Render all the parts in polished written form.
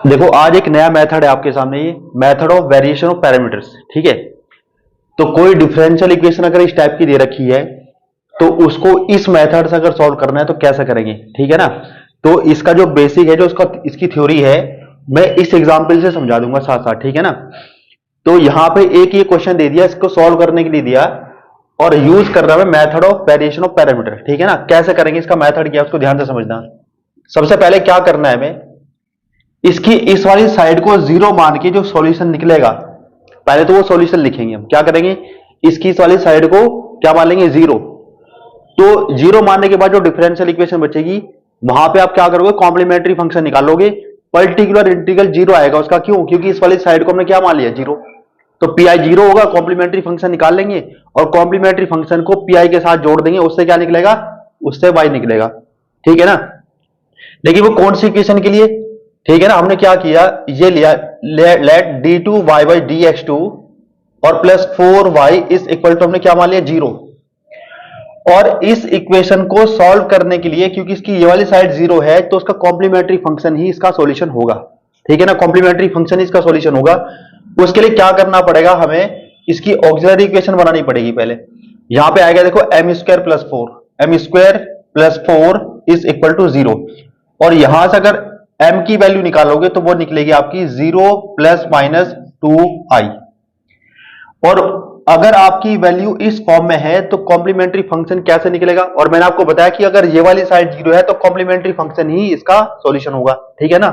देखो आज एक नया मेथड है आपके सामने, ये method of variation of parameters. ठीक है, तो कोई डिफरेंशियल इक्वेशन अगर इस टाइप की दे रखी है तो उसको इस मेथड से अगर सॉल्व करना है तो कैसे करेंगे, ठीक है ना। तो इसका जो बेसिक है, जो इसकी थ्योरी है, मैं इस एग्जांपल से समझा दूंगा साथ साथ, ठीक है ना। तो यहां पे एक ये क्वेश्चन दे दिया, इसको सॉल्व करने के लिए दिया और यूज कर रहा है method of variation of parameter, ठीक है ना। कैसे करेंगे, इसका मेथड क्या है उसको ध्यान से समझना। सबसे पहले क्या करना है हमें, इसकी इस वाली साइड को जीरो मान के जो सॉल्यूशन निकलेगा, पहले तो वो सॉल्यूशन लिखेंगे। हम क्या करेंगे, इसकी इस वाली साइड को क्या मान लेंगे, जीरो। तो जीरो मानने के बाद जो डिफरेंशियल इक्वेशन बचेगी वहां पे आप क्या करोगे, कॉम्प्लीमेंट्री फंक्शन निकालोगे। पर्टिकुलर इंटीग्रल जीरो आएगा उसका, क्यों, क्योंकि इस वाली साइड को हमने क्या मान लिया, जीरो। तो पी आई जीरो होगा, कॉम्प्लीमेंट्री फंक्शन निकाल लेंगे और कॉम्प्लीमेंट्री फंक्शन को पी आई के साथ जोड़ देंगे, उससे क्या निकलेगा, उससे वाई निकलेगा, ठीक है ना। लेकिन वो कौन सी इक्वेशन के लिए, ठीक है ना। हमने क्या किया, ये लिया, let d two y by d x two और plus 4y is equal to हमने क्या मान लिया, जीरो। और इस इक्वेशन को सॉल्व करने के लिए, क्योंकि इसकी ये वाली साइड जीरो है, तो उसका कॉम्प्लीमेंट्री फंक्शन ही इसका सॉल्यूशन होगा, ठीक है ना। कॉम्प्लीमेंट्री फंक्शन ही इसका सॉल्यूशन होगा। उसके लिए क्या करना पड़ेगा, हमें इसकी ऑक्सिलरी इक्वेशन बनानी पड़ेगी पहले। यहां पे आएगा देखो M square plus four is equal to zero. और यहां से अगर m की वैल्यू निकालोगे तो वो निकलेगी आपकी 0 प्लस माइनस 2i। और अगर आपकी वैल्यू इस फॉर्म में है तो कॉम्प्लीमेंट्री फंक्शन कैसे निकलेगा, और मैंने आपको बताया कि अगर ये वाली साइड जीरो है तो कॉम्प्लीमेंट्री फंक्शन ही इसका सॉल्यूशन होगा, ठीक है ना।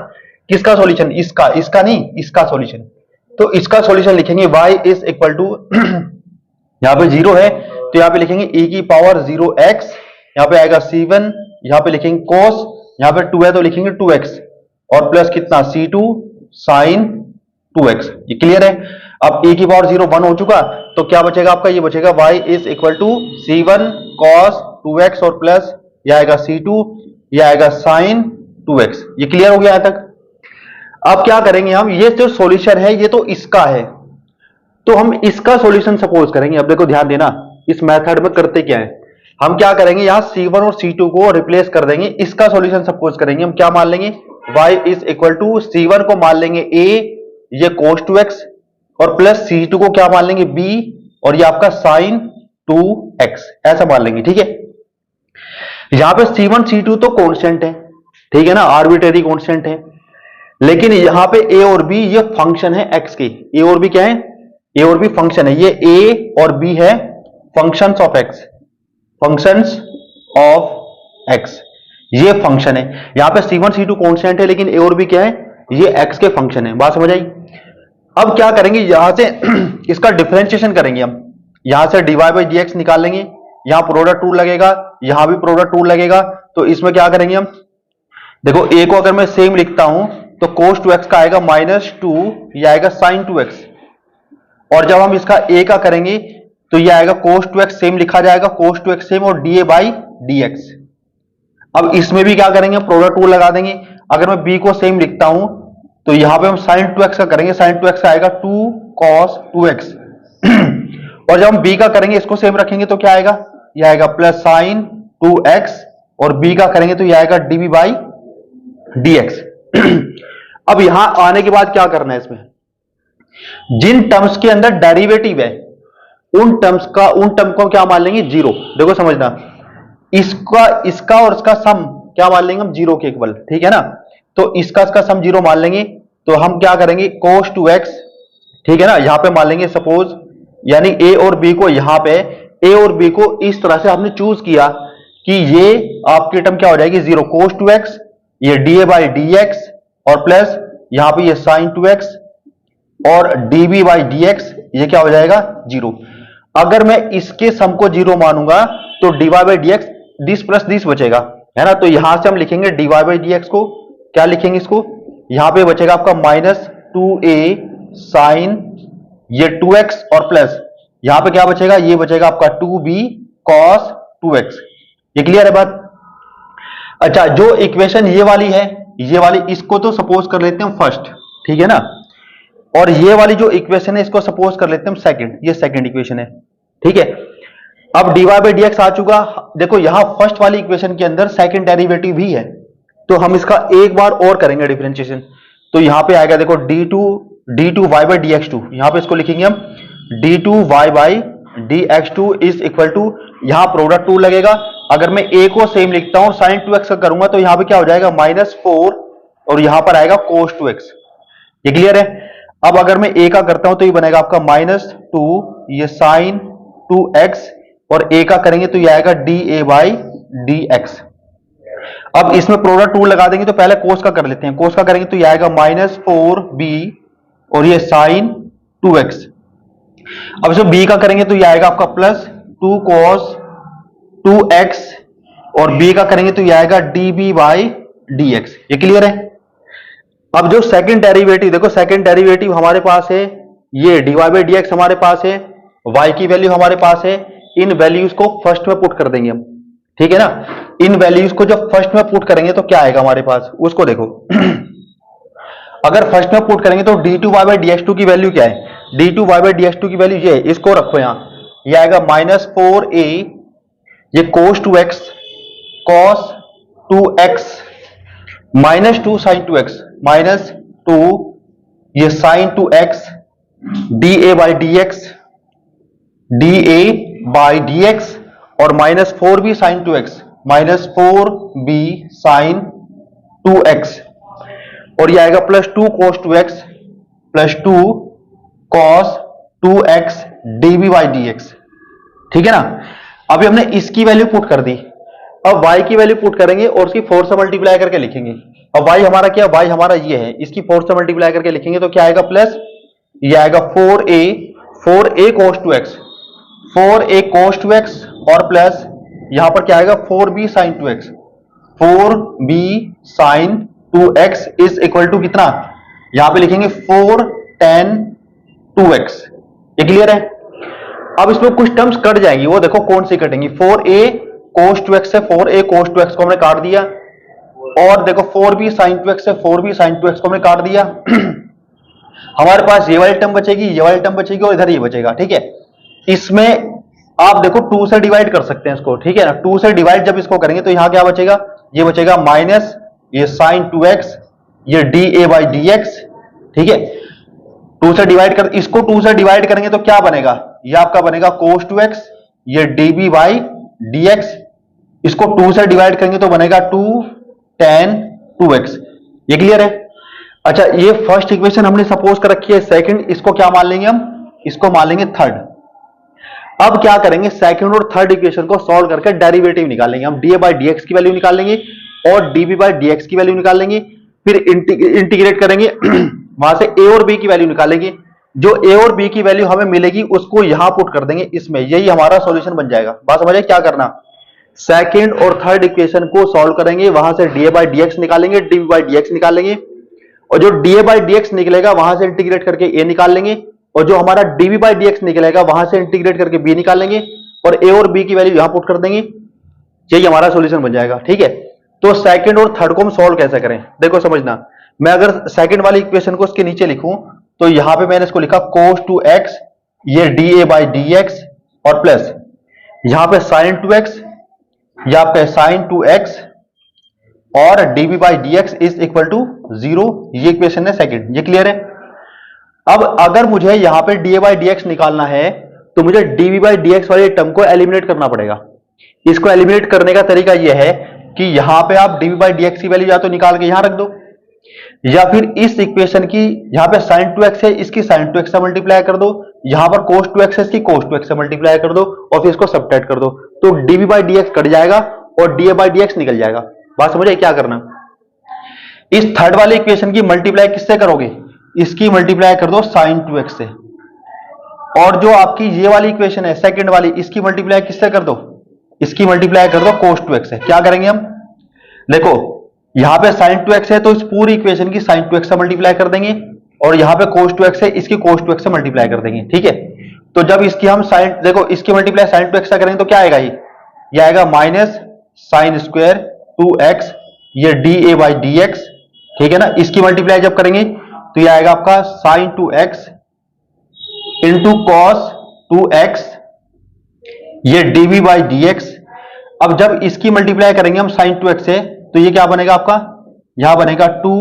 किसका सॉल्यूशन, इसका नहीं, इसका सॉल्यूशन। तो इसका सॉल्यूशन लिखेंगे y इज इक्वल टू यहां पे जीरो है तो यहां पे लिखेंगे e की पावर 0x, यहां पे आएगा c1, यहां पे लिखेंगे cos, यहां पे 2 है तो लिखेंगे 2x और प्लस कितना c2 sin 2x। ये क्लियर है। अब e की पावर 0 1 हो चुका, तो क्या बचेगा आपका, ये बचेगा y is equal to c1 cos 2x और प्लस ये आएगा c2, ये आएगा sin 2x। ये क्लियर हो गया यहां तक। अब क्या करेंगे हम, ये जो सॉल्यूशन है ये तो इसका है, तो हम इसका सॉल्यूशन सपोज करेंगे। अब देखो ध्यान देना, इस मेथड में करते क्या है, हम क्या करेंगे, यहां c1 और c2 को रिप्लेस कर देंगे, इसका सॉल्यूशन सपोज करेंगे। हम क्या मान लेंगे, y is equal to c1 को मान लेंगे a, ये cos 2x और प्लस c2 को क्या मान लेंगे b और ये आपका sin 2x, ऐसा मान लेंगे, ठीक है। यहां पे c1 c2 तो कांस्टेंट है, ठीक है ना, आर्बिट्रेरी कांस्टेंट है। लेकिन यहां पे a और b ये फंक्शन है x के, a और b क्या है, a और b फंक्शन है, ये a और b है functions of x, functions of x, ये फंक्शन है। यहां पे c1 c2 कांस्टेंट है लेकिन a और b क्या है, ये x के फंक्शन है। बात समझ आई। अब क्या करेंगे, यहां से इसका डिफरेंशिएशन करेंगे हम, यहां से dy बाई dx निकाल लेंगे, यहां प्रोडक्ट रूल लगेगा, यहां भी प्रोडक्ट रूल लगेगा। तो इसमें क्या करेंगे हम, देखो a को अगर मैं सेम लिखता हूं तो cos 2x का आएगा -2, ये आएगा sin 2x। और जब हम इसका a का करेंगे तो ये आएगा cos 2x सेम लिखा जाएगा, cos 2x सेम और dA बाई dx। अब इसमें भी क्या करेंगे, प्रोडक्ट रूल लगा देंगे। अगर मैं b को सेम लिखता हूं तो यहां पे हम sin 2x का करेंगे, sin 2x का आएगा 2 cos 2x। और जब हम b का करेंगे, इसको सेम रखेंगे तो क्या आएगा, ये आएगा प्लस sin 2x और b का करेंगे तो ये आएगा dB बाई dx। अब यहां आने के बाद क्या करना है, इसमें जिन टर्म्स के अंदर डेरिवेटिव है उन टर्म को क्या मान लेंगे, जीरो। देखो समझना, इसका और इसका सम क्या मान लेंगे हम, जीरो के इक्वल, ठीक है ना। तो इसका सम जीरो मान लेंगे। तो हम क्या करेंगे, cos 2x, ठीक है ना, यहां पे मान लेंगे सपोज, यानी a और b को, यहां पे a और b को इस तरह से हमने चूज किया कि ये आपकी टर्म क्या हो जाएगी, जीरो, cos 2x, ये dA बाई dx और प्लस यहां पे ये sin 2x और dB बाई dx, ये क्या हो जाएगा, जीरो। अगर मैं इसके सम को जीरो मानूंगा तो dy by dx this plus this बचेगा, है ना। तो यहां से हम लिखेंगे dy बाई dx को, क्या लिखेंगे इसको, यहां पे बचेगा आपका -2a sin ये 2x और प्लस यहां पे क्या बचेगा, ये बचेगा आपका 2b cos 2x। ये क्लियर है बात। अच्छा, जो इक्वेशन ये वाली है, ये वाली, इसको तो सपोज कर लेते हैं फर्स्ट, ठीक है ना। और ये वाली जो इक्वेशन है इसको सपोज कर लेते हैं हम सेकंड, ये सेकंड इक्वेशन है, ठीक है। अब dy बाई dx आ चुका। देखो यहां फर्स्ट वाली इक्वेशन के अंदर सेकंड डेरिवेटिव भी है, तो हम इसका एक बार और करेंगे डिफरेंशिएशन। तो यहां पे आएगा देखो d two y by d x two, यहां पे इसको लिखेंगे हम d two y by d x two is equal to, यहां प्रोडक्ट टू लगेगा। अगर मैं ए को सेम लिखता हूं साइन टू एक्स का करूंगा तो यहां पे क्या हो जाएगा -4 और यहां पर आएगा cos 2x। ये क्लियर है। अब अगर मैं ए का करता हूं तो ये बनेगा आपका -2 ये साइन 2x और ए का करेंगे तो ये आएगा D A by d x. अब इसमें प्रोडक्ट टू लगा देंगे तो पहले कोस का कर लेते हैं। कोस का करेंगे तो ये आएगा -4b और ये साइन 2x। अब इसमें b का करेंगे तो ये आएगा आपका +2 cos 2x और b का करेंगे तो ये आएगा db बाई dx। ये क्लियर है। अब जो सेकंड डेरिवेटिव देखो, सेकंड डेरिवेटिव हमारे पास है ये dy बाई dx हमारे पास है, y की वैल्यू हमारे पास है। इन वैल्यूज को फर्स्ट में पुट कर देंगे हम, ठीक है ना। इन वैल्यूज को जब फर्स्ट में पुट करेंगे तो क्या आएगा हमारे पास, उसको देखो। अगर फर्स्ट में पुट करेंगे तो d2 y बाई dx2 की वैल्यू क्या है, d2 y बाई dx2 की वैल्यू ये है, इसको रखो यहां, ये आएगा -4a ये cos 2x cos 2x -2 sin 2x -2 ये sin 2x dA by dx dA by dx और -4b sin 2x -4b sin 2x और ये आएगा +2 cos 2x +2 cos 2x dB by dx। ठीक है ना। अभी हमने इसकी वैल्यू पुट कर दी, अब y की वैल्यू पुट करेंगे और उसकी 4 से मल्टीप्लाई करके लिखेंगे। अब y हमारा क्या, y हमारा ये है, इसकी 4 से मल्टीप्लाई करके लिखेंगे तो क्या आएगा प्लस, ये आएगा 4a cos 2x 4a cos 2x और प्लस यहां पर क्या आएगा 4b sin 2x 4b sin 2x is equal to कितना, यहां पे लिखेंगे 4 tan 2x। ये क्लियर है। अब इसमें कुछ टर्म्स कट जाएंगी, वो देखो कौन सी कटेंगी। 4a cos 2x से 4a cos 2x को हमने काट दिया और देखो 4b sin 2x से 4b sin 2x को हमने काट दिया। हमारे पास ये वाली टर्म बचेगी, ये वाली टर्म बचेगी और इधर ये बचेगा। ठीक है, इसमें आप देखो 2 से डिवाइड कर सकते हैं इसको, ठीक है ना। 2 से डिवाइड जब इसको करेंगे तो यहां क्या बचेगा, ये बचेगा माइनस ये sin 2x ये dA बाई dx। ठीक है, 2 से डिवाइड कर, इसको 2 से डिवाइड करेंगे तो क्या बनेगा, ये आपका बनेगा cos 2x ये dB बाई dx। इसको 2 से डिवाइड करेंगे तो बनेगा 2 tan 2x। ये क्लियर है। अच्छा, ये फर्स्ट इक्वेशन हमने सपोज कर रखी है। सेकंड, इसको क्या मान लेंगे हम, इसको मान लेंगे थर्ड। अब क्या करेंगे, सेकंड और थर्ड इक्वेशन को सॉल्व करके डेरिवेटिव निकालेंगे हम। dA बाई dx की वैल्यू निकाल लेंगे और dB बाई dx की वैल्यू निकाल लेंगे, फिर इंटीग्रेट करेंगे वहां से a और b की वैल्यू निकालेंगे। जो a और b की वैल्यू हमें मिलेगी उसको यहां पुट कर देंगे इसमें, यही हमारा सॉल्यूशन बन जाएगा। बात समझे क्या करना, सेकंड और थर्ड इक्वेशन को सॉल्व करेंगे, वहां से dA बाई dx निकालेंगे, dB बाई dx निकालेंगे और जो dA बाई dx निकलेगा वहां से इंटीग्रेट करके a निकाल लेंगे और जो हमारा dB बाई dx निकलेगा वहां से इंटीग्रेट करके b निकाल लेंगे और a और b की वैल्यू यहां पुट कर देंगे, यही हमारा सॉल्यूशन बन जाएगा। ठीक है, तो सेकंड और थर्ड को हम सॉल्व कैसे करें, देखो समझना। मैं अगर सेकंड वाली इक्वेशन को इसके नीचे लिखूं तो यहां पे मैंने इसको लिखा cos 2x ये dA बाई dx और प्लस यहां पे sin 2x या पे sin 2x और dB by dx is equal to 0। ये इक्वेशन है सेकंड। ये क्लियर है। अब अगर मुझे यहां पे dA बाई dx निकालना है तो मुझे dB बाई dx वाले टर्म को एलिमिनेट करना पड़ेगा। इसको एलिमिनेट करने का तरीका यह है कि यहां पे आप dB बाई dx की वैल्यू या तो निकाल के यहां रख दो या फिर इस इक्वेशन की यहां पे sin 2x है इसकी sin 2x से मल्टीप्लाई कर दो, यहां पर cos 2x है इसकी cos 2x से मल्टीप्लाई कर दो और फिर इसको सबट्रैक्ट कर दो तो dB बाई dx कट जाएगा और dA बाई dx निकल जाएगा। बात समझे क्या करना। इस थर्ड वाले इक्वेशन की मल्टीप्लाई किससे करोगे, इसकी मल्टीप्लाई कर दो sin 2x से और जो आपकी ये वाली इक्वेशन है सेकंड वाली इसकी मल्टीप्लाई किससे कर दो, इसकी मल्टीप्लाई कर दो cos 2x से। क्या करेंगे हम, देखो यहां पे sin 2x है तो इस पूरी इक्वेशन की sin 2x से मल्टीप्लाई कर देंगे और यहां पे cos 2x है इसकी cos 2x से मल्टीप्लाई कर देंगे। ठीक है, तो जब इसकी हम sin, देखो इसकी मल्टीप्लाई sin 2x से करेंगे तो क्या आएगा, ये आएगा माइनस sin स्क्वायर 2x ये dA बाई dx। ठीक है ना, इसकी मल्टीप्लाई जब करेंगे तो ये आएगा आपका sin 2x into cos 2x ये dB बाई dx। अब जब इसकी मल्टीप्लाई करेंगे हम sin 2x से तो ये क्या बनेगा आपका, यहां बनेगा 2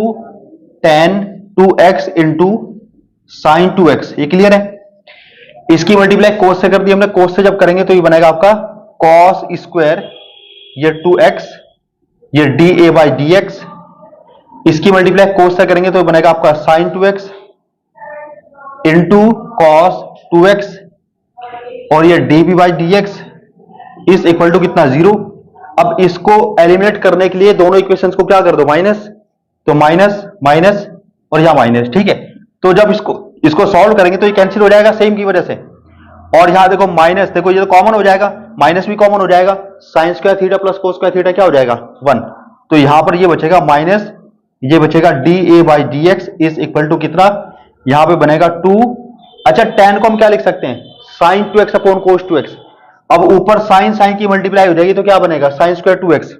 tan 2x into sine 2x, ये क्लियर है। इसकी मल्टीप्लाई कोस से कर दी हमने, कोस से जब करेंगे तो ये बनेगा आपका कॉस स्क्वायर, ये 2x, ये dA बाई dx। इसकी मल्टीप्लाई कोस से करेंगे तो बनेगा आपका sign 2x into cos 2x, और ये dB by dx is equal to कितना, 0। अब इसको एलिमिनेट करने के लिए दोनों इक्वेशंस को क्या कर दो, माइनस, तो माइनस माइनस और यहां माइनस, ठीक है। तो जब इसको सॉल्व करेंगे तो ये कैंसिल हो जाएगा सेम की वजह से, और यहां देखो माइनस, देखो ये तो कॉमन हो जाएगा, माइनस भी कॉमन हो जाएगा, sine square theta plus cos square theta क्या हो जाएगा, 1। तो यहां पर ये बचेगा माइनस, ये बचेगा dA by dx is equal to कितना, यहां पे बनेगा 2। अच्छा tan को हम क्या लिख सकते हैं, साइन 2x अपॉन कोस 2x। अब ऊपर साइन साइन की मल्टीप्लाई हो जाएगी तो क्या बनेगा, साइन स्क्वायर 2x।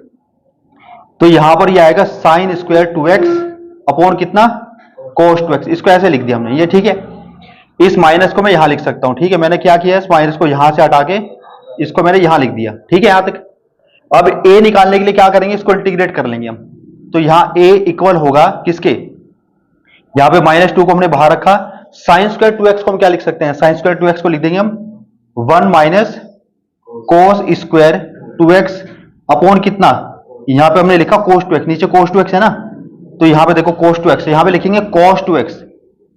तो यहां पर ये आएगा साइन स्क्वायर 2x अपॉन कितना, कोस 2x। इसको ऐसे लिख दिया हमने, ये ठीक है। इस माइनस को मैं यहां लिख सकता हूं, ठीक है। मैंने क्या किया, इस माइनस को यहां से हटा के इसको मैंने यहां लिख दिया, ठीक है यहां तक। अब a निकालने के लिए क्या करेंगे, इसको इंटीग्रेट कर लेंगे हम। तो यहां a इक्वल होगा किसके, यहां पे -2 को हमने बाहर रखा, साइन स्क्वायर 2x को हम क्या लिख सकते हैं, साइन स्क्वायर 2x को लिख देंगे हम 1 minus cos square 2x upon कितना, यहां पे हमने लिखा कोस 2x, नीचे कोस 2x है ना, तो यहां पे देखो कोस 2x, यहां पे लिखेंगे कोस 2x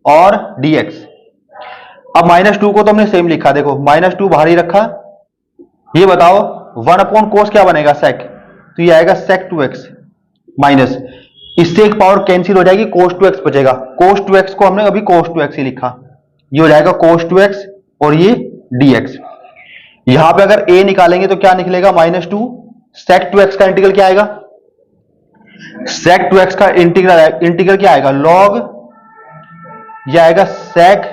और dx। अब -2 को तो हमने सेम लिखा, देखो -2 बाहर ही रखा। ये बताओ 1 अपॉन कोस क्या बनेगा, सेक, तो ये आएगा सेक 2x माइनस, इससे एक पावर कैंसिल हो जाएगी, कोस 2x बचेगा। कोस 2x को हमने अभी कोस 2x ही लिखा, ये हो जाएगा कोस 2x और ये dx। यहां पे अगर a निकालेंगे तो क्या निकलेगा, -2, सेक 2x का इंटीग्रल क्या आएगा, सेक 2x का इंटीग्रल क्या आएगा, लॉग, ये आएगा सेक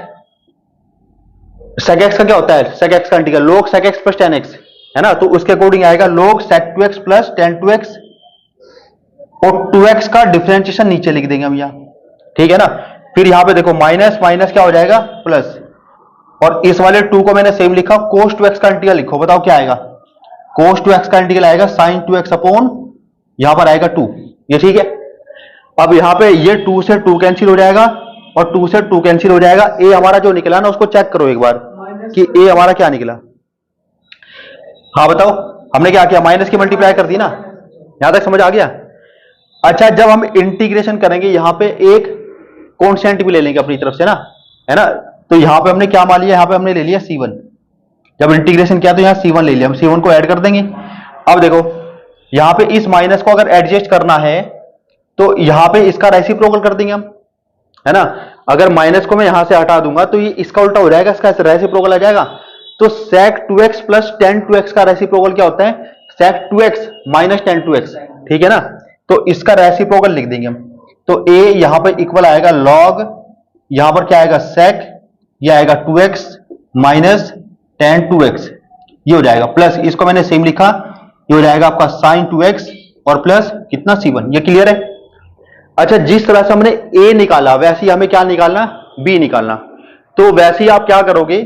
x का क्या होता है, सेक x का integral log sec x plus tan x है ना, तो उसके अकॉर्डिंग आएगा log sec 2x plus tan 2x, और 2x का डिफरेंशिएशन नीचे लिख देंगे हम यहां, ठीक है ना। फिर यहां पे देखो माइनस माइनस क्या हो जाएगा, प्लस, और इस वाले 2 को मैंने सेम लिखा, cos 2x का इंटीग्रल लिखो, बताओ क्या आएगा, cos 2x का इंटीग्रल आएगा sin 2x अपॉन, यहां पर आएगा 2, ये ठीक है। अब यहां पे ये 2 से 2 कैंसिल हो जाएगा और 2 से 2 कैंसिल हो जाएगा। a हमारा जो निकला ना उसको चेक करो एक बार कि a हमारा क्या निकला, हाँ बताओ, हमने क्या किया, माइनस की मल्टीप्लाई कर दी ना, यहां तक समझ आ गया। अच्छा जब हम इंटीग्रेशन करेंगे यहां पे एक कांस्टेंट भी ले लेंगे अपनी तरफ से ना, है ना, तो यहां पे हमने क्या मान लिया, यहां पे हमने ले लिया C1, जब इंटीग्रेशन किया तो यहां C1 ले लिया, हम C1 को ऐड कर देंगे। अब देखो यहां पे इस माइनस को अगर एडजस्ट करना है तो यहां पे इसका रेसिप्रोकल कर देंगे हम, है ना। अगर माइनस को मैं यहां से हटा दूंगा तो ये इसका उल्टा हो जाएगा, इसका रेसिप्रोकल आ जाएगा। तो sec 2x plus tan 2x का रेसिप्रोकल क्या होता है, sec 2x minus tan 2x, ठीक है ना, तो इसका रेसिप्रोकल लिख देंगे हम। तो a यहां पर इक्वल आएगा log, यहां पर क्या आएगा sec, ये आएगा 2x माइनस tan 2x, ये हो जाएगा प्लस, इसको मैंने सेम लिखा, ये हो जाएगा आपका sin 2x और प्लस कितना C1, ये क्लियर है। अच्छा जिस तरह से हमने a निकाला वैसे ही हमें क्या निकालना, b निकालना। तो वैसे ही आप क्या करोगे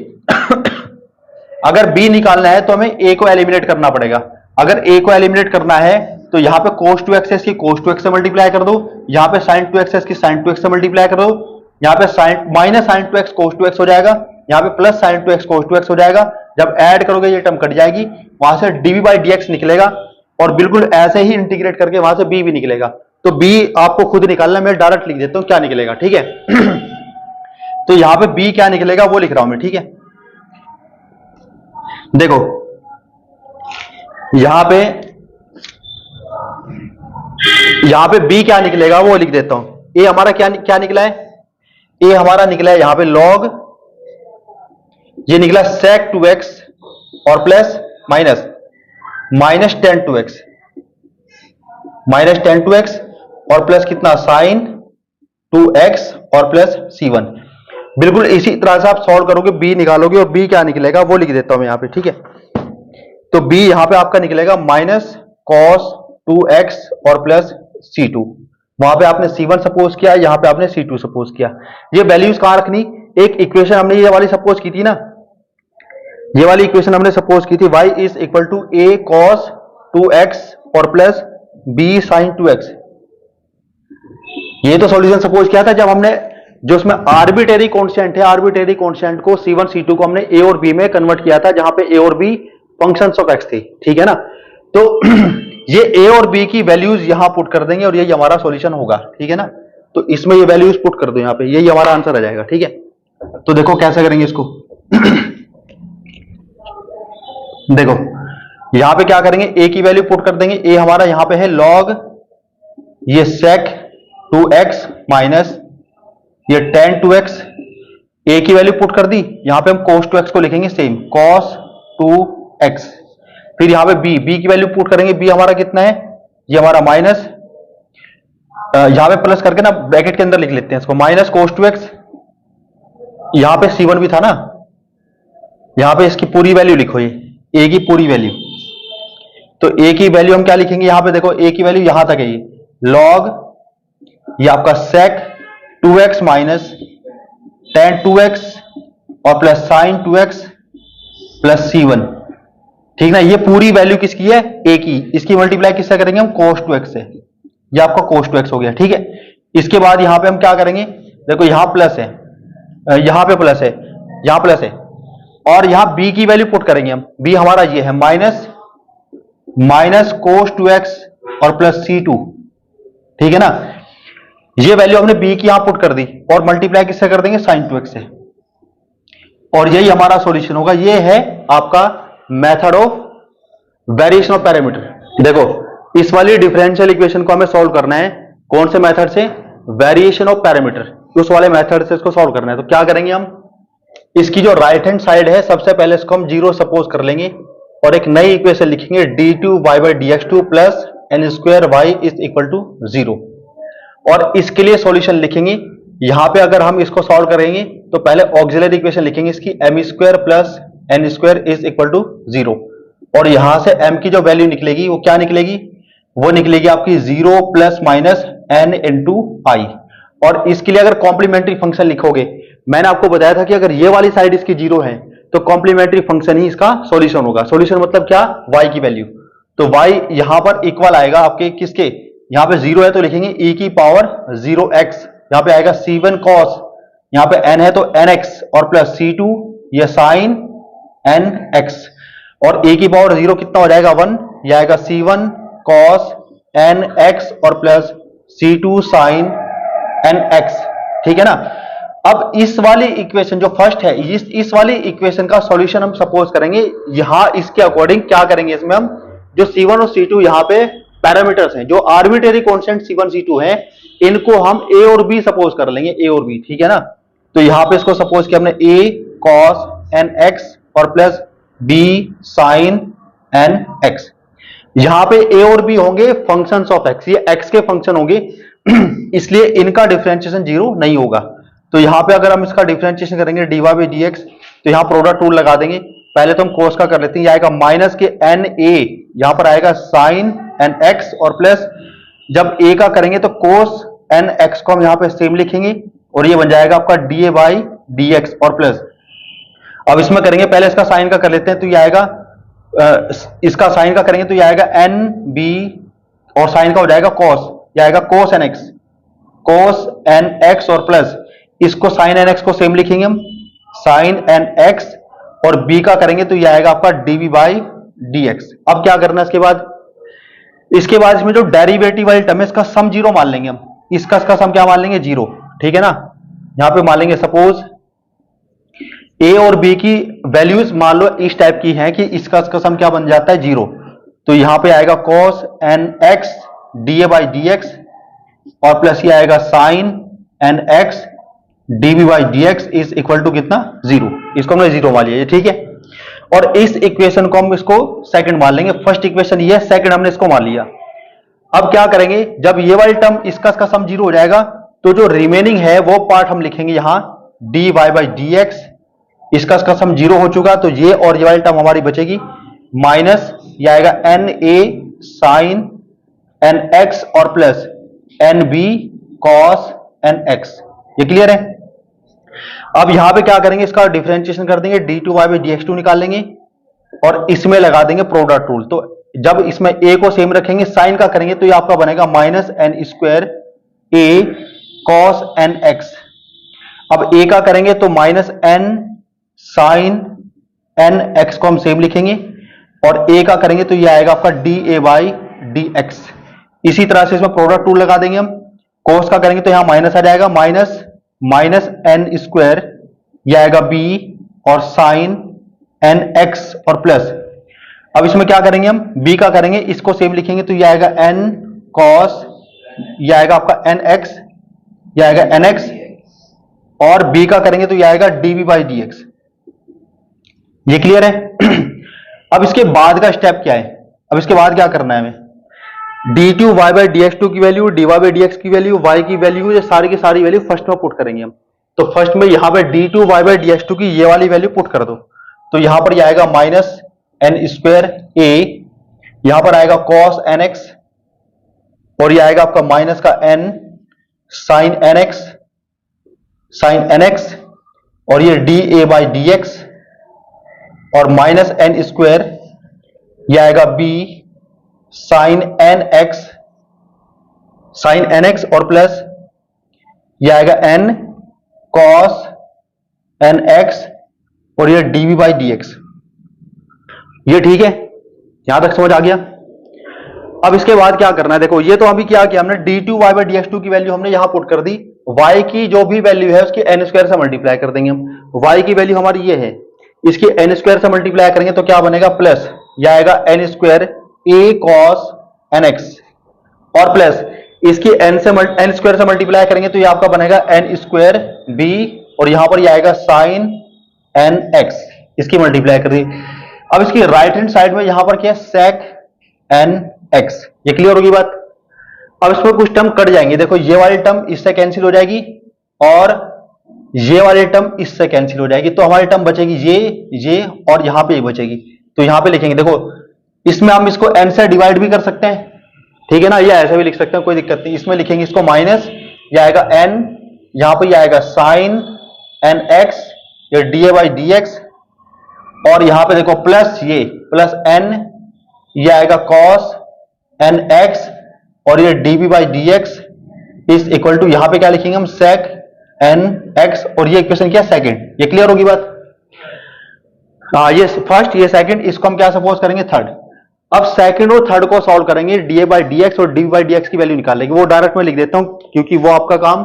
अगर b निकालना है तो हमें a को एलिमिनेट करना पड़ेगा। अगर a को एलिमिनेट करना है तो यहां पे cos 2x की cos 2x से मल्टीप्लाई कर दो, यहां पे sin 2x की sin 2x से मल्टीप्लाई कर दो, यहां पे sin minus sin 2x cos 2x हो जाएगा, यहां पे plus sin 2x cos 2x हो जाएगा। जब ऐड करोगे ये टर्म कट जाएगी, वहां से dv बाई dx निकलेगा, और बिल्कुल ऐसे ही इंटीग्रेट करके वहां से b भी निकलेगा। तो b आपको खुद निकालना, मैं डायरेक्ट लिख देता हूं क्या निकलेगा, ठीक है। तो यहां पे b क्या निकलेगा वो लिख रहा हूं मैं, ठीक है। देखो यहां पे b क्या निकलेगा वो लिख देता हूं। a हमारा क्या निकला है, a हमारा निकला है यहां पे log, ये निकला sec 2x और plus minus tan 2x, minus tan 2x और प्लस कितना sin 2x और प्लस C1। बिल्कुल इसी तरह से आप सॉल्व करोगे, b निकालोगे और b क्या निकलेगा वो लिख देता हूं मैं यहां पे, ठीक है। तो b यहां पे आपका निकलेगा माइनस cos 2x और प्लस C2, वहां पे आपने C1 सपोज किया, यहां पे आपने C2 सपोज किया। ये वैल्यूज कहां रखनी, एक इक्वेशन हमने ये वाली सपोज की थी ना, ये वाली इक्वेशन हमने सपोज की थी y is equal to a cos 2x और प्लस b sin 2x, ये तो सॉल्यूशन सपोज किया था जब हमने जो उसमें आर्बिट्रेरी कांस्टेंट है, आर्बिट्रेरी कांस्टेंट को C1 C2 को हमने ए और बी में कन्वर्ट किया था, जहां पे ए और बी फंक्शंस ऑफ एक्स थे, ठीक है ना। तो ये ए और बी की वैल्यूज यहां पुट कर देंगे और यही हमारा सॉल्यूशन होगा, ठीक है ना। तो इसमें ये वैल्यूज पुट कर दो यहां पे, यही हमारा आंसर आ जाएगा, ठीक है। तो देखो कैसे करेंगे इसको। देखो यहां पे क्या करेंगे, ए की वैल्यू पुट कर देंगे। ए हमारा यहां पे है log ये sec 2x माइनस ये tan 2x। ए की वैल्यू पुट कर दी, यहां पे हम cos 2x को लिखेंगे सेम cos 2x। फिर यहां पे बी की वैल्यू पुट करेंगे। बी हमारा कितना है, ये हमारा माइनस, यहां पे प्लस करके ना ब्रैकेट के अंदर लिख लेते हैं इसको, माइनस cos 2x। यहां पे C1 भी था ना, यहां पे इसकी पूरी वैल्यू लिखो, ये ए की पूरी वैल्यू। तो ए की वैल्यू हम क्या लिखेंगे, यहां पे देखो ए की वैल्यू यहां तक है, ये log ये आपका sec 2x minus tan 2x और plus sin 2x plus C1, ठीक ना। ये पूरी वैल्यू किसकी है, ए की। इसकी मल्टीप्लाई किससे करेंगे हम, cos 2x से। ये आपका cos 2x हो गया, ठीक है। इसके बाद यहां पे हम क्या करेंगे, देखो यहां प्लस है, यहां पे प्लस है, यहां प्लस है, और यहां बी की वैल्यू पुट करेंगे हम। बी हमारा ये है माइनस cos 2x और प्लस C2, ठीक है ना। ये वैल्यू हमने बी की यहां पुट कर दी और मल्टीप्लाई किससे कर देंगे, sin 2x से, और यही हमारा सॉल्यूशन होगा। ये है आपका method of variation of parameter. देखो इस वाली डिफरेंशियल इक्वेशन को हमें सॉल्व करना है कौन से मेथड से, वेरिएशन ऑफ पैरामीटर, उस वाले मेथड से इसको सॉल्व करना है। तो क्या करेंगे हम, इसकी जो राइट हैंड साइड है सबसे पहले इसको हम 0 सपोज कर लेंगे और एक नई इक्वेशन लिखेंगे d2y/dx2 plus n2y is equal to 0, और इसके लिए सॉल्यूशन लिखेंगे। यहां पे अगर हम इसको सॉल्व करेंगे तो पहले ऑक्सिलरी इक्वेशन लिखेंगे इसकी m² plus n² is equal to 0, और यहां से m की जो वैल्यू निकलेगी वो क्या निकलेगी, वो निकलेगी आपकी 0 प्लस माइनस n इंटू आई। और इसके लिए अगर कॉम्प्लीमेंट्री फंक्शन लिखोगे, मैंने आपको बताया था कि अगर ये वाली साइड इसकी 0 है तो कॉम्प्लीमेंट्री फंक्शन ही इसका सॉल्यूशन होगा। सॉल्यूशन मतलब क्या, y की वैल्यू। तो y यहां पर इक्वल आएगा आपके किसके, यहां पे 0 है तो लिखेंगे e की पावर 0x, यहां पे आएगा C1 cos, यहां पे n है तो nx और प्लस C2 ये sin nx, और a की पावर 0 कितना हो जाएगा 1, यह आएगा C1 cos nx और प्लस C2 sin nx, ठीक है ना। अब इस वाली इक्वेशन जो फर्स्ट है, इस वाली इक्वेशन का सॉल्यूशन हम सपोज करेंगे। यहां इसके अकॉर्डिंग क्या करेंगे, इसमें हम जो C1 और C2 यहां पे पैरामीटर्स हैं, जो आर्बिट्रेरी कांस्टेंट C1 C2 हैं, इनको हम A और B सपोज कर लेंगे, A और B, ठीक है ना। तो यहां पे इसको सपोज किया हमने A cos nx और प्लस B sin nx। यहां पे A और B होंगे फंक्शंस ऑफ x, ये x के फंक्शन होंगे, इसलिए इनका डिफरेंशिएशन 0 नहीं होगा। तो यहां पे अगर हम इसका डिफरेंशिएशन करेंगे dy/dx, तो यहां प्रोडक्ट रूल लगा देंगे। पहले तो हम cos का कर लेते हैं, ये आएगा माइनस के na, यहां पर आएगा sin nx और प्लस जब a का करेंगे तो cos nx को हम यहां पे सेम लिखेंगे और ये बन जाएगा आपका da/dx और प्लस, अब इसमें करेंगे पहले इसका साइन का कर लेते हैं, तो ये आएगा इसका साइन का करेंगे तो ये आएगा nb और साइन का हो जाएगा cos, ये आएगा cos nx और प्लस इसको sin nx को सेम लिखेंगे हम sin nx, और b का करेंगे तो ये आएगा आपका dv/dx। अब क्या करना है इसके बाद इसमें जो डेरिवेटिव वाली टर्म है इसका सम 0 मान लेंगे हम, इसका सम क्या मान लेंगे 0, ठीक है ना। यहां पे मान लेंगे सपोज a और b की वैल्यूज मान लो इस टाइप की हैं कि इसका सम क्या बन जाता है 0, तो यहां पे आएगा cos nx da/dx और प्लस ये आएगा sin nx dv/dx is equal to कितना 0, इसको हमने 0 मान लिया, ठीक है। और इस इक्वेशन को हम इसको सेकंड मान लेंगे, फर्स्ट इक्वेशन ये है, सेकंड हमने इसको मान लिया। अब क्या करेंगे, जब ये वाली टर्म इसका सम 0 हो जाएगा तो जो रिमेनिंग है वो पार्ट हम लिखेंगे यहां dy/dx, इसका सम 0 हो चुका, तो ये और ये वाली टर्म हमारी बचेगी माइनस ये आएगा na sin nx और प्लस nb cos nx, ये क्लियर है। अब यहां पे क्या करेंगे, इसका डिफरेंशिएशन कर देंगे, d2y/dx2 निकाल लेंगे और इसमें लगा देंगे प्रोडक्ट रूल। तो जब इसमें a को सेम रखेंगे, साइन का करेंगे तो ये आपका बनेगा minus n² a cos n x. अब ए का करेंगे तो minus n sine n x को हम सेम लिखेंगे, और ए का करेंगे तो ये आएगा आपका D A by d x. इसी तरह से इसमें प्रोडक्ट रूल लगा देंगे हम। कॉस का करेंगे तो यहां माइनस आ जाएगा, माइनस माइनस एन स्क्वायर, यह आएगा बी, और साइन एन एक्स और प्लस। अब इसमें क्या करेंगे हम, बी का करेंगे इसको सेम लिखेंगे तो यह आएगा एन कॉस, यह आएगा आपका एन एक्स, यह आएगा एन एक्स, और बी का करेंगे तो यह आएगा डीबी बाई डी एक्स। ये क्लियर है? अब इसके बाद का स्टेप क्या है, अब इसके बाद क्या करना है हमें, d two y by d x two की value, d y by d x की वैल्यू, वाई की वैल्यू, ये सारी की सारी वैल्यू फर्स्ट में पुट करेंगे हम। तो फर्स्ट में यहां पे d two y by d x two की ये वाली वैल्यू पुट कर दो, तो यहां पर यह आएगा माइनस एन स्क्वायर ए, यहां पर आएगा कॉस एन एक्स, और यह आएगा आपका माइनस का n sine n x, sine n x, और ये d A by d x, और माइनस एन स्क्वायर, यह आएगा B sine n x, sine n x, और प्लस यह आएगा एन कॉस एन एक्स, और ये डीवी बाई डी एक्स। ये ठीक है, यहां तक समझ आ गया? अब इसके बाद क्या करना है, देखो ये तो अभी क्या किया हमने, d two y by d x two की वैल्यू हमने यहां पुट कर दी, y की जो भी वैल्यू है उसकी एन स्क्वायर से मल्टीप्लाई कर देंगे हम। y की वैल्यू हमारी ये है, इसकी एन स्क्वायर से मल्टीप्लाई करेंगे तो क्या बनेगा, प्लस यह आएगा एन स्क्वायर ए कॉस एन एक्स, और प्लस इसकी एन स्क्वायर से मल्टीप्लाई करेंगे तो ये आपका बनेगा एन स्क्वायर बी, और यहां पर यह आएगा साइन एन एक्स, इसकी मल्टीप्लाई कर दी। अब इसकी राइट हैंड साइड में यहां पर क्या है, सेक एन एक्स। ये क्लियर होगी बात? अब इसमें कुछ टर्म कट जाएंगे, देखो ये वाली टर्म इससे कैंसिल हो जाएगी, और ये वाली टर्म इससे कैंसिल हो जाएगी, तो हमारी टर्म बचेगी ये, और यहां पे ये बचेगी। तो यहां पे लिखेंगे, देखो इसमें हम इसको n से डिवाइड भी कर सकते हैं, ठीक है ना, या ऐसे भी लिख सकते हैं, कोई दिक्कत नहीं। इसमें लिखेंगे इसको माइनस, ये आएगा n, यहां पे ये आएगा साइन एन एक्स, ये d A by d x, और यहां पे देखो प्लस ये प्लस n, ये आएगा कॉस एन एक्स, और ये d B by d x is equal to, यहां पे क्या लिखेंगे हम, सेक एन एक्स, और ये इक्वेशन क्या, सेकंड। ये क्लियर होगी बात? ये फर्स्ट, ये सेकंड, इसको हम क्या सपोज करेंगे, थर्ड। अब सेकंड और थर्ड को सॉल्व करेंगे, D A by d x और डी बाई डी एक्स की वैल्यू निकालेंगे। वो डायरेक्ट में लिख देता हूं, क्योंकि वो आपका काम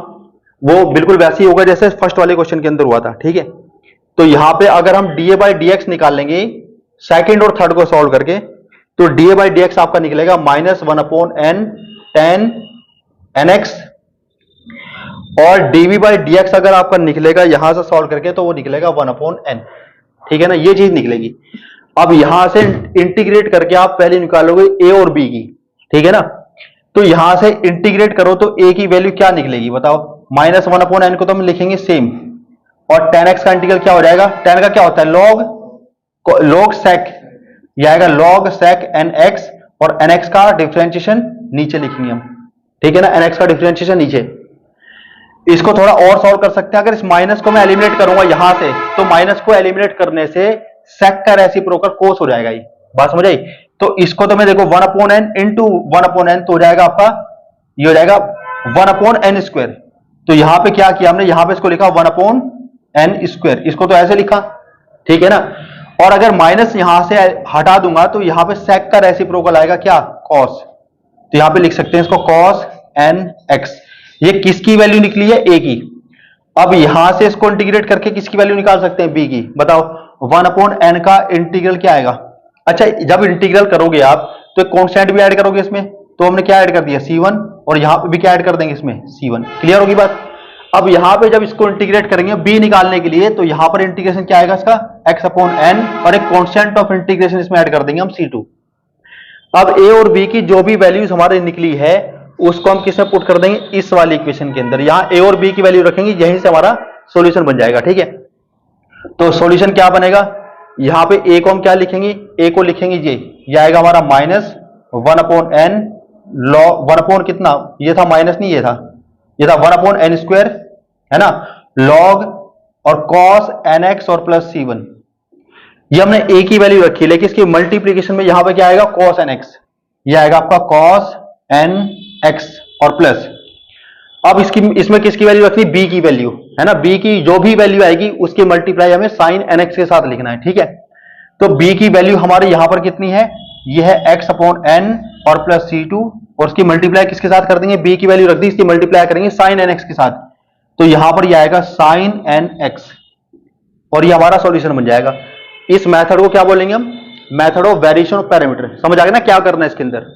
वो बिल्कुल वैसे ही होगा जैसे फर्स्ट वाले क्वेश्चन के अंदर हुआ था, ठीक है। तो यहां पे अगर हम d A by d x निकाल लेंगे सेकंड और थर्ड को सॉल्व करके, तो d A by d x आपका निकलेगा minus one upon n tan n x, और डीवी बाई डी एक्स अगर आपका निकलेगा यहां से सॉल्व करके तो वो निकलेगा वन अपॉन एन, ठीक है ना, ये चीज निकलेगी। अब यहां से इंटीग्रेट करके आप पहले निकालोगे ए और बी की, ठीक है ना। तो यहां से इंटीग्रेट करो तो ए की वैल्यू क्या निकलेगी बताओ, माइनस वन अपॉन एन को तो हम लिखेंगे सेम, और टेन एक्स का इंटीग्रल क्या हो जाएगा, टेन का क्या होता है लॉग सेक, यह आएगा लॉग सेक एन एक्स, और एन एक्स का डिफरेंशिएशन नीचे लिखेंगे हम, ठीक है ना, एन एक्स का डिफरेंशिएशन नीचे। इसको थोड़ा और सॉल्व कर सकते हैं, अगर इस माइनस को मैं एलिमिनेट करूंगा यहां से, तो माइनस को एलिमिनेट करने से सेक का रेसिप्रोकल कोस हो जाएगा, ये बात समझ आई। तो इसको तो मैं देखो one upon n into one upon n तो हो जाएगा आपका, ये हो जाएगा वन अपॉन एन स्क्वायर। तो यहां पे क्या किया हमने, यहां पे इसको लिखा वन अपॉन एन स्क्वायर, इसको तो ऐसे लिखा, ठीक है ना। और अगर माइनस यहां से हटा दूंगा तो यहां पे सेक का रेसिप्रोकल आएगा क्या, कॉस, तो यहां पे लिख सकते हैं इसको कॉस एन एक्स। ये किसकी वैल्यू निकली है, ए की। अब यहां से इसको इंटीग्रेट करके किसकी वैल्यू निकाल सकते हैं, बी की। बताओ वन अपॉन एन का इंटीग्रल क्या आएगा। अच्छा जब इंटीग्रल करोगे आप तो एक कांस्टेंट भी ऐड करोगे इसमें, तो हमने क्या ऐड कर दिया C1, और यहां पे भी क्या ऐड कर देंगे इसमें C1। क्लियर होगी बात। अब यहां पे जब इसको इंटीग्रेट करेंगे बी निकालने के लिए, तो यहां पर इंटीग्रेशन क्या आएगा इसका, x अपॉन एन, और एक कांस्टेंट ऑफ इंटीग्रेशन इसमें ऐड कर देंगे हम C2। अब ए और बी की जो भी वैल्यूज हमारे निकली है उसको हम किसमें पुट कर देंगे, इस वाली इक्वेशन के अंदर। यहां ए और बी की वैल्यू रखेंगे, यहीं से हमारा सॉल्यूशन बन जाएगा, ठीक है। तो सॉल्यूशन क्या बनेगा, यहां पे ए को हम क्या लिखेंगे, ए को लिखेंगे ये आएगा हमारा minus one upon n log, one upon कितना, ये था माइनस नहीं, ये था वन अपॉन एन स्क्वायर, है ना, लॉग और कॉस एन एक्स और प्लस C1। ये हमने ए की वैल्यू रखी, लेकिन इसकी मल्टीप्लीकेशन में यहां पे क्या आएगा, कॉस एन एक्स, ये आएगा आपका कॉस एन एक्स और प्लस अब इसमें किसकी वैल्यू रखनी, बी की वैल्यू है ना, बी की जो भी वैल्यू आएगी उसकी मल्टीप्लाई हमें साइन nx के साथ लिखना है, ठीक है। तो बी की वैल्यू हमारे यहां पर कितनी है, यह है x अपॉन एन और प्लस C2, और उसकी मल्टीप्लाई किसके साथ कर देंगे, बी की वैल्यू रख दी, इसकी मल्टीप्लाई करेंगे साइन nx के साथ, तो यहां पर यह आएगा साइन nx, और ये हमारा सॉल्यूशन बन जाएगा। इस मेथड को क्या बोलेंगे हम, method of variation of parameter. समझ आ गया ना क्या करना है इसके अंदर।